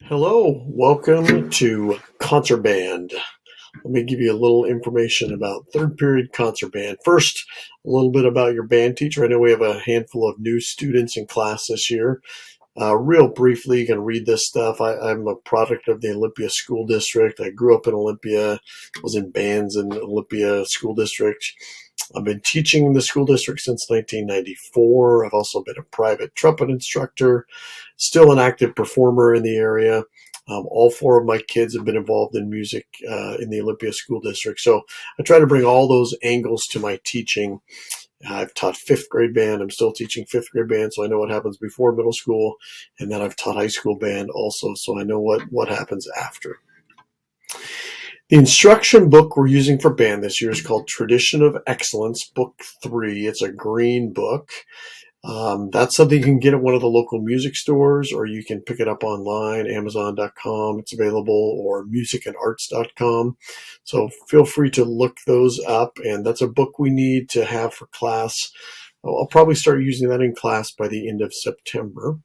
Hello, welcome to Concert Band. Let me give you a little information about third period concert band. First, a little bit about your band teacher. I know we have a handful of new students in class this year. Real briefly, you can read this stuff. I'm a product of the Olympia School District. I grew up in Olympia, was in bands in Olympia School District. I've been teaching in the school district since 1994. I've also been a private trumpet instructor, still an active performer in the area. All four of my kids have been involved in music in the Olympia School District. So I try to bring all those angles to my teaching. I've taught fifth grade band. I'm still teaching fifth grade band, so I know what happens before middle school. And then I've taught high school band also, so I know what happens after. The instruction book we're using for band this year is called Tradition of Excellence, Book 3. It's a green book. That's something you can get at one of the local music stores, or you can pick it up online, Amazon.com. It's available, or musicandarts.com. So feel free to look those up. And that's a book we need to have for class. I'll probably start using that in class by the end of September.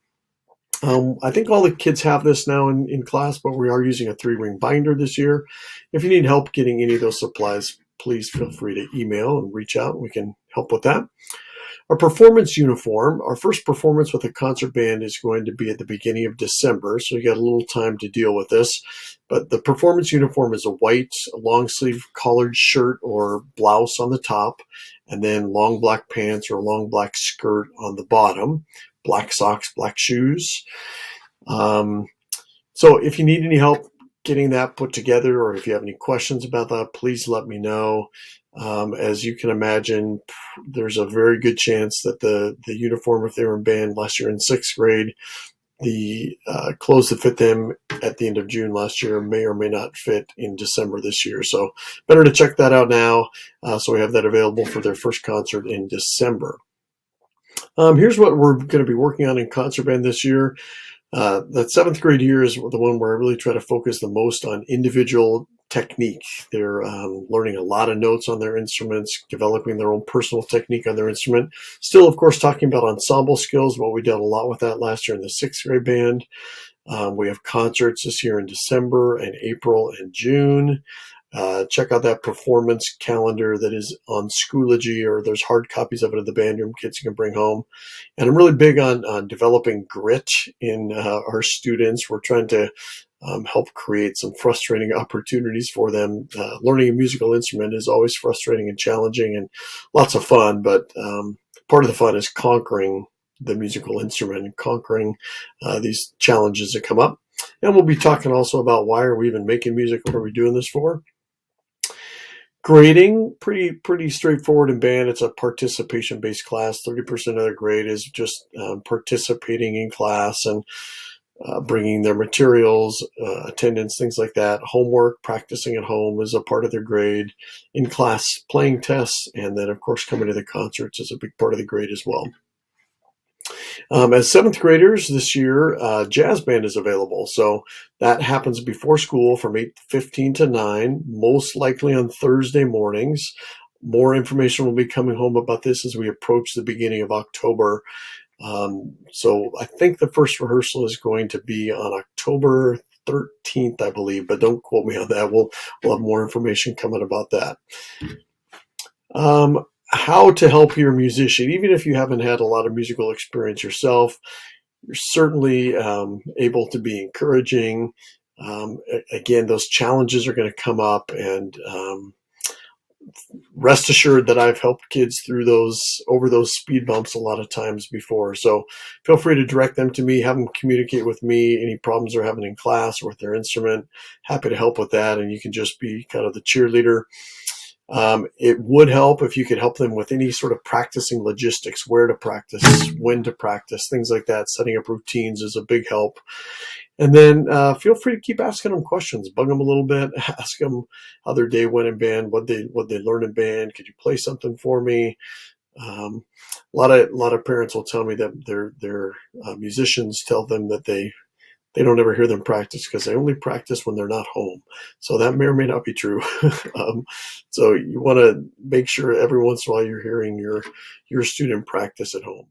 I think all the kids have this now in class, but we are using a 3-ring binder this year. If you need help getting any of those supplies, please feel free to email and reach out. We can help with that. Our performance uniform, our first performance with a concert band is going to be at the beginning of December, so you got a little time to deal with this. But the performance uniform is a white long sleeve collared shirt or blouse on the top, and then long black pants or long black skirt on the bottom, black socks, black shoes. So if you need any help getting that put together, or if you have any questions about that, please let me know. As you can imagine, there's a very good chance that the uniform, if they were in band last year in 6th grade, the clothes that fit them at the end of June last year may or may not fit in December this year. So better to check that out now, so we have that available for their first concert in December. Here's what we're going to be working on in concert band this year. That 7th grade year is the one where I really try to focus the most on individual technique. They're learning a lot of notes on their instruments, developing their own personal technique on their instrument. Still, of course, talking about ensemble skills. Well, we did a lot with that last year in the 6th grade band. We have concerts this year in December and April and June. Check out that performance calendar that is on Schoology, or there's hard copies of it at the band room kids can bring home. And I'm really big on developing grit in our students. We're trying to help create some frustrating opportunities for them. Learning a musical instrument is always frustrating and challenging and lots of fun, but part of the fun is conquering the musical instrument and conquering these challenges that come up. And we'll be talking also about why are we even making music? What are we doing this for? Grading, pretty straightforward in band. It's a participation-based class. 30% of their grade is just participating in class and bringing their materials, attendance, things like that. Homework, practicing at home is a part of their grade. In class, playing tests, and then, of course, coming to the concerts is a big part of the grade as well. As 7th graders this year, jazz band is available. So that happens before school from 8:15 to 9, most likely on Thursday mornings. More information will be coming home about this as we approach the beginning of October. So I think the first rehearsal is going to be on October 13th, I believe, but don't quote me on that. We'll have more information coming about that. How to help your musician. Even if you haven't had a lot of musical experience yourself, you're certainly able to be encouraging. Again, those challenges are going to come up, and rest assured that I've helped kids through over those speed bumps a lot of times before. So feel free to direct them to me, have them communicate with me, any problems they're having in class or with their instrument. Happy to help with that, and you can just be kind of the cheerleader. It would help if you could help them with any sort of practicing logistics, where to practice, when to practice, things like that. Setting up routines is a big help. And then feel free to keep asking them questions, bug them a little bit, ask them how their day went in band, what they learned in band. Could you play something for me? A lot of parents will tell me that their musicians tell them that they they don't ever hear them practice because they only practice when they're not home. So that may or may not be true. um, so you want to make sure every once in a while you're hearing your student practice at home.